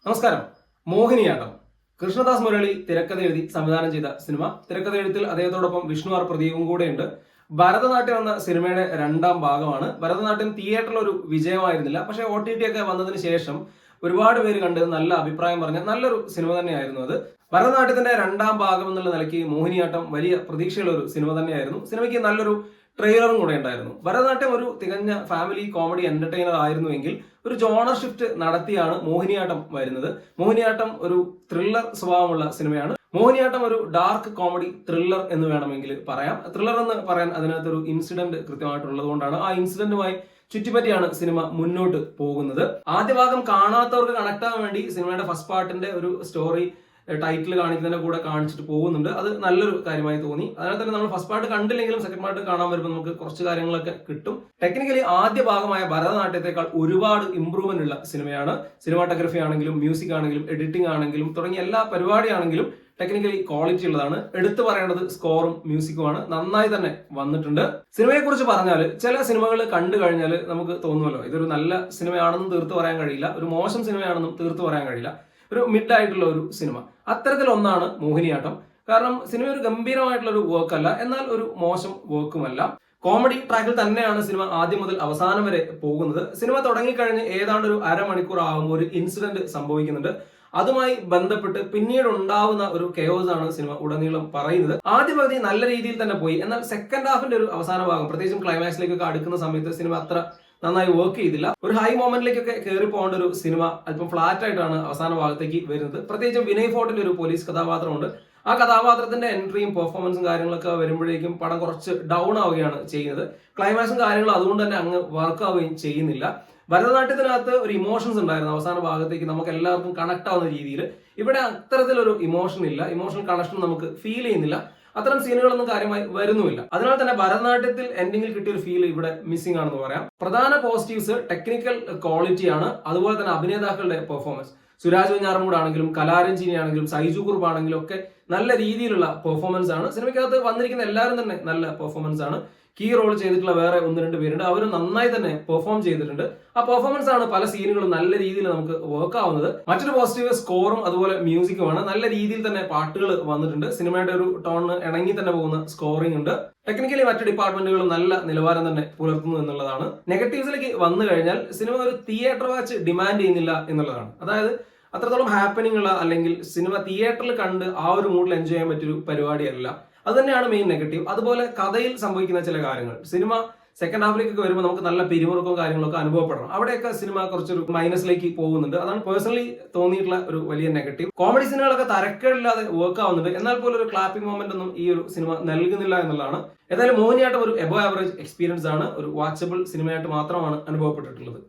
നമസ്കാരം. മോഹിനിയാട്ടം കൃഷ്ണദാസ് മുരളി തിരക്കഥ എഴുതി സംവിധാനം ചെയ്ത സിനിമ. തിരക്കഥ എഴുത്തിൽ അദ്ദേഹത്തോടൊപ്പം വിഷ്ണു ആർ പ്രദീപും കൂടെയുണ്ട്. ഭരതനാട്യം എന്ന സിനിമയുടെ രണ്ടാം ഭാഗമാണ്. ഭരതനാട്യം തിയേറ്ററിൽ ഒരു വിജയമായിരുന്നില്ല, പക്ഷേ OTT ഒക്കെ വന്നതിന് ശേഷം ഒരുപാട് പേര് കണ്ട് നല്ല അഭിപ്രായം പറഞ്ഞ നല്ലൊരു സിനിമ തന്നെയായിരുന്നു അത്. ഭരതനാട്യത്തിന്റെ രണ്ടാം ഭാഗം എന്നുള്ള നിലയ്ക്ക് മോഹിനിയാട്ടം വലിയ പ്രതീക്ഷയുള്ള ഒരു സിനിമ തന്നെയായിരുന്നു. സിനിമയ്ക്ക് നല്ലൊരു ട്രെയിലറും കൂടെ ഉണ്ടായിരുന്നു. ഭരതനാട്യം ഒരു തികഞ്ഞ ഫാമിലി കോമഡി എന്റർടൈനർ ആയിരുന്നുവെങ്കിൽ ഒരു ജോണർ ഷിഫ്റ്റ് നടത്തിയാണ് മോഹിനിയാട്ടം വരുന്നത്. മോഹിനിയാട്ടം ഒരു ത്രില്ലർ സ്വഭാവമുള്ള സിനിമയാണ്. മോഹിനിയാട്ടം ഒരു ഡാർക്ക് കോമഡി ത്രില്ലർ എന്ന് വേണമെങ്കിൽ പറയാം. ത്രില്ലർ എന്ന് പറയാൻ അതിനകത്തൊരു ഇൻസിഡന്റ് കൃത്യമായിട്ടുള്ളത് കൊണ്ടാണ്. ആ ഇൻസിഡന്റുമായി ചുറ്റിപ്പറ്റിയാണ് സിനിമ മുന്നോട്ട് പോകുന്നത്. ആദ്യ ഭാഗം കാണാത്തവർക്ക് കണക്ട് ആവാൻ വേണ്ടി സിനിമയുടെ ഫസ്റ്റ് പാർട്ടിന്റെ ഒരു സ്റ്റോറി ടൈറ്റിൽ കാണിക്കുന്നതിന്റെ കൂടെ കാണിച്ചിട്ട് പോകുന്നുണ്ട്. അത് നല്ലൊരു കാര്യമായി തോന്നി. അതിനകത്ത് തന്നെ നമ്മൾ ഫസ്റ്റ് പാർട്ട് കണ്ടില്ലെങ്കിലും സെക്കൻഡ് പാർട്ട് കാണാൻ വരുമ്പോൾ നമുക്ക് കുറച്ച് കാര്യങ്ങളൊക്കെ കിട്ടും. ടെക്നിക്കലി ആദ്യ ഭാഗമായ ഭരതനാട്യത്തെക്കാൾ ഒരുപാട് ഇംപ്രൂവ്മെന്റ് ഉള്ള സിനിമയാണ്. സിനിമാറ്റോഗ്രഫി ആണെങ്കിലും മ്യൂസിക് ആണെങ്കിലും എഡിറ്റിംഗ് ആണെങ്കിലും തുടങ്ങിയ എല്ലാ പരിപാടിയാണെങ്കിലും ടെക്നിക്കലി ക്വാളിറ്റി ഉള്ളതാണ്. എടുത്തു പറയേണ്ടത് സ്കോറും മ്യൂസിക്കുമാണ്. നന്നായി തന്നെ വന്നിട്ടുണ്ട്. സിനിമയെ കുറിച്ച് പറഞ്ഞാൽ ചില സിനിമകൾ കണ്ടു കഴിഞ്ഞാൽ നമുക്ക് തോന്നുമല്ലോ ഇതൊരു നല്ല സിനിമയാണെന്നും തീർത്തു പറയാൻ കഴിയില്ല, ഒരു മോശം സിനിമയാണെന്നും തീർത്തു പറയാൻ കഴിയില്ല. ഒരു മിഡ് ആയിട്ടുള്ള ഒരു സിനിമ. അത്തരത്തിലൊന്നാണ് മോഹിനിയാട്ടം. കാരണം സിനിമ ഒരു ഗംഭീരമായിട്ടുള്ള ഒരു വർക്ക് അല്ല, എന്നാൽ ഒരു മോശം വർക്കുമല്ല. കോമഡി ട്രാക്കിൽ തന്നെയാണ് സിനിമ ആദ്യം മുതൽ അവസാനം വരെ പോകുന്നത്. സിനിമ തുടങ്ങിക്കഴിഞ്ഞ് ഏതാണ്ട് ഒരു അരമണിക്കൂർ ആകുമ്പോൾ ഒരു ഇൻസിഡന്റ് സംഭവിക്കുന്നുണ്ട്. അതുമായി ബന്ധപ്പെട്ട് പിന്നീട് ഉണ്ടാവുന്ന ഒരു കെയോസ് ആണ് സിനിമ ഉടനീളം പറയുന്നത്. ആദ്യ പകുതി നല്ല രീതിയിൽ തന്നെ പോയി, എന്നാൽ സെക്കൻഡ് ഹാഫിന്റെ ഒരു അവസാന ഭാഗം, പ്രത്യേകിച്ചും ക്ലൈമാക്സിലേക്കൊക്കെ അടുക്കുന്ന സമയത്ത് സിനിമ അത്ര നന്നായി വർക്ക് ചെയ്തില്ല. ഒരു ഹൈ മൊമെന്റിലേക്കൊക്കെ കയറി പോകേണ്ട ഒരു സിനിമ അല്പം ഫ്ലാറ്റ് ആയിട്ടാണ് അവസാന ഭാഗത്തേക്ക് വരുന്നത്. പ്രത്യേകിച്ചും വിനയ് ഫോർട്ടിന്റെ ഒരു പോലീസ് കഥാപാത്രമുണ്ട്. ആ കഥാപാത്രത്തിന്റെ എൻട്രിയും പെർഫോമൻസും കാര്യങ്ങളൊക്കെ വരുമ്പോഴേക്കും പടം കുറച്ച് ഡൗൺ ആവുകയാണ് ചെയ്യുന്നത്. ക്ലൈമാക്സും കാര്യങ്ങളും അതുകൊണ്ട് തന്നെ അങ്ങ് വർക്ക് ആവുകയും ചെയ്യുന്നില്ല. ഭരതനാട്യത്തിനകത്ത് ഒരു ഇമോഷൻസ് ഉണ്ടായിരുന്നു അവസാന ഭാഗത്തേക്ക് നമുക്ക് എല്ലാവർക്കും കണക്ട് ആവുന്ന രീതിയിൽ. ഇവിടെ അത്തരത്തിലൊരു ഇമോഷൻ ഇല്ല, ഇമോഷണൽ കണക്ഷൻ നമുക്ക് ഫീൽ ചെയ്യുന്നില്ല. അത്തരം സീനുകളൊന്നും കാര്യമായി വരുന്നുമില്ല. അതിനാൽ തന്നെ ഭരതനാട്യത്തിൽ എൻഡിങ്ങിൽ കിട്ടിയ ഒരു ഫീൽ ഇവിടെ മിസ്സിംഗ് ആണെന്ന് പറയാം. പ്രധാന പോസിറ്റീവ്സ് ടെക്നിക്കൽ ക്വാളിറ്റിയാണ്, അതുപോലെ തന്നെ അഭിനേതാക്കളുടെ പെർഫോമൻസ്. സുരാജ് വെഞ്ഞാറമൂട് ആണെങ്കിലും കലാരഞ്ജിനി ആണെങ്കിലും സൈജു കുറുപ്പ് ആണെങ്കിലും ഒക്കെ നല്ല രീതിയിലുള്ള പെർഫോമൻസ് ആണ്. സിനിമയ്ക്കകത്ത് വന്നിരിക്കുന്ന എല്ലാവരും തന്നെ നല്ല പെർഫോമൻസ് ആണ്. കീ റോൾ ചെയ്തിട്ടുള്ള വേറെ 1-2 പേരുണ്ട്, അവർ നന്നായി തന്നെ പെർഫോം ചെയ്തിട്ടുണ്ട്. ആ പെർഫോമൻസ് ആണ് പല സീനുകളും നല്ല രീതിയിൽ നമുക്ക് വർക്ക് ആവുന്നത്. മറ്റൊരു പോസിറ്റീവ് സ്കോറും അതുപോലെ മ്യൂസിക്കുമാണ്. നല്ല രീതിയിൽ തന്നെ പാട്ടുകൾ വന്നിട്ടുണ്ട്. സിനിമയുടെ ഒരു ടോണിന് ഇണങ്ങി തന്നെ പോകുന്ന സ്കോറിംഗ് ഉണ്ട്. ടെക്നിക്കലി മറ്റു ഡിപ്പാർട്ട്മെന്റുകളും നല്ല നിലവാരം തന്നെ പുലർത്തുന്നു എന്നുള്ളതാണ്. നെഗറ്റീവ്സിലേക്ക് വന്നു കഴിഞ്ഞാൽ സിനിമ ഒരു തിയേറ്റർ വാച്ച് ഡിമാൻഡ് ചെയ്യുന്നില്ല എന്നുള്ളതാണ്. അതായത് അത്രത്തോളം ഹാപ്പനിങ് ഉള്ള അല്ലെങ്കിൽ സിനിമ തിയേറ്ററിൽ കണ്ട് ആ ഒരു മൂഡിൽ എൻജോയ് ചെയ്യാൻ പറ്റിയൊരു പരിപാടിയല്ല. അത് തന്നെയാണ് മെയിൻ നെഗറ്റീവ്. അതുപോലെ കഥയിൽ സംഭവിക്കുന്ന ചില കാര്യങ്ങൾ, സിനിമ സെക്കൻഡ് ഹാഫിലേക്കൊക്കെ വരുമ്പോൾ നമുക്ക് നല്ല പിരിമുറുക്കവും കാര്യങ്ങളൊക്കെ അനുഭവപ്പെടണം. അവിടെയൊക്കെ സിനിമ കുറച്ചൊരു മൈനസിലേക്ക് പോകുന്നുണ്ട്. അതാണ് പേഴ്സണലി തോന്നിയിട്ടുള്ള ഒരു വലിയ നെഗറ്റീവ്. കോമഡി സിനിമകളൊക്കെ തരക്കേടില്ലാതെ വർക്ക് ആവുന്നുണ്ട്, എന്നാൽ പോലും ഒരു ക്ലാപ്പിംഗ് മൊമെന്റ് ഒന്നും ഈ ഒരു സിനിമ നൽകുന്നില്ല എന്നുള്ളതാണ്. ഏതായാലും മോഹിനിയാട്ടം ഒരു എബോ ആവറേജ് എക്സ്പീരിയൻസ് ആണ്. ഒരു വാച്ചബിൾ സിനിമയായിട്ട് മാത്രമാണ് അനുഭവപ്പെട്ടിട്ടുള്ളത്.